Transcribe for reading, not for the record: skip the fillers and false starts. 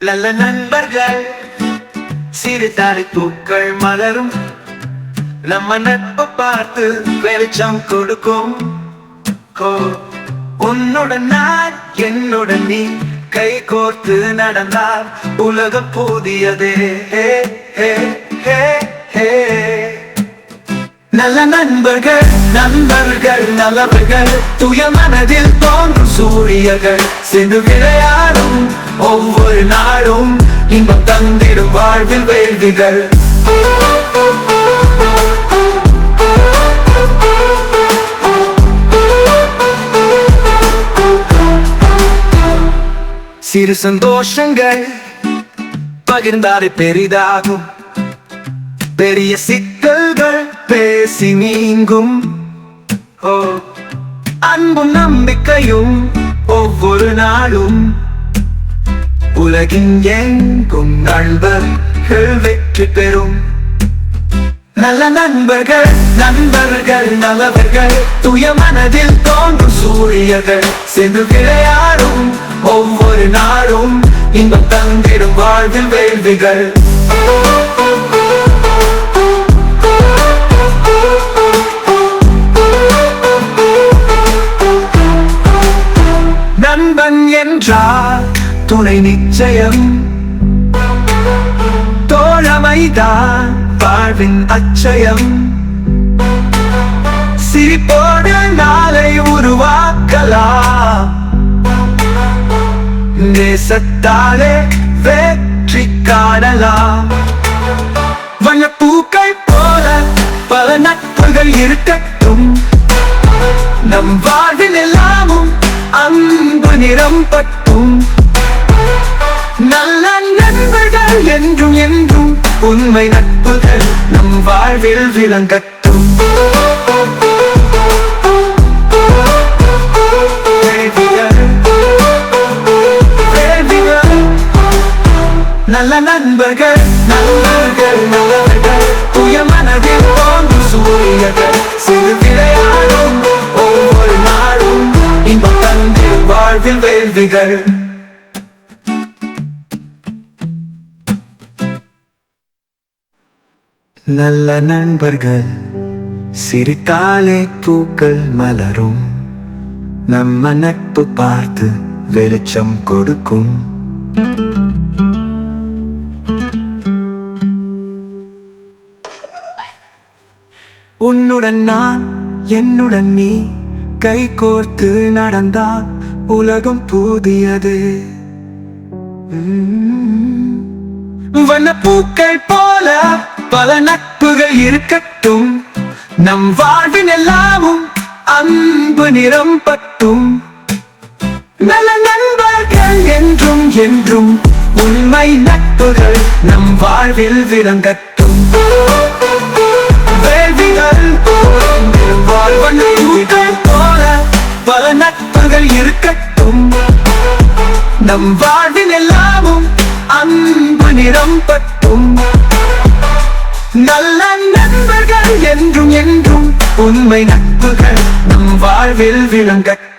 நல்ல நண்பர்கள் சிறுதாரி பூக்கள் மலரும் நம்ம நட்பு பார்த்து வெளிச்சம் கொடுக்கும். உன்னுடன் நான் என்னுடன் நீ கை கோர்த்து நடந்தால் உலகம் புதியதே. நல்ல நண்பர்கள் நண்பர்கள் நல்லவர்கள் தூய மனதில் தோன்றும் சூரியர்கள் சென்று விளையாடும் ஒவ்வொரு நாளும் இன்பம் தந்திடும் வாழ்வில் வேள்விகள். சிறு சந்தோஷங்கள் பகிர்ந்தாலே பெரிதாகும், பெரிய சிக்கல்கள் பேசி நீங்கும். அன்பும் நம்பிக்கையும் ஒவ்வொரு நாளும் உலகின் எங்கும் நண்பர்கள் வெற்றி பெறும். நல்ல நண்பர்கள் நண்பர்கள் நல்லவர்கள் தூய மனதில் தோன்றும் சூரியர்கள் சென்று விளையாடும் ஒவ்வொரு நாளும் இன்பம் தந்திடும் வாழ்வில் வேள்விகள். நண்பன் என்றால் துணை நிச்சயம், தோழமைதான் வாழ்வின் அச்சயம். சிரிப்போடு நாளை உருவாக்கலாம், நேசத்தாலே வெற்றி காணலாம். வண்ணப்பூக்கள் போல பல நட்புகள் இருக்கட்டும், நம் வாழ்வில் எல்லாமும் அன்பு நிறம் பட்டும். நல்ல நண்பர்கள் என்றும் என்றும் உண்மை நட்புகள் நம் வாழ்வில் விளங்கட்டும். நல்ல நண்பர்கள் நண்பர்கள் நல்லவர்கள் தூய மனதில் தோன்றும் சூரியர்கள் சிறு விளையாடும் ஒவ்வொரு நாளும் இன்பம் தந்திடும் வாழ்வில் வேள்விகள். நல்ல நண்பர்கள் சிரித்தாலே பூக்கள் மலரும், நம்ம நட்பு பார்த்து வெளிச்சம் கொடுக்கும். உன்னுடன் நான் என்னுடன் நீ கை கோர்த்து நடந்தால் உலகம் புதியது. வண்ணப்பூக்கள் போல பல நட்புகள் இருக்கட்டும், நம் வாழ்வின் எல்லாமும் அன்பு நிறம் பட்டும். நல்ல நண்பர்கள் என்றும் என்றும் உண்மை நட்புகள் நம் வாழ்வில் விளங்கட்டும். வேள்விகள் போல பல நட்புகள் இருக்கட்டும், நம் வாழ்வின் எல்லாமும் அன்பு நிறம் பட்டும். நல்ல நண்பர்கள் என்றும் என்றும் உண்மை நட்புகள் நம் வாழ்வில் விளங்கட்டும்.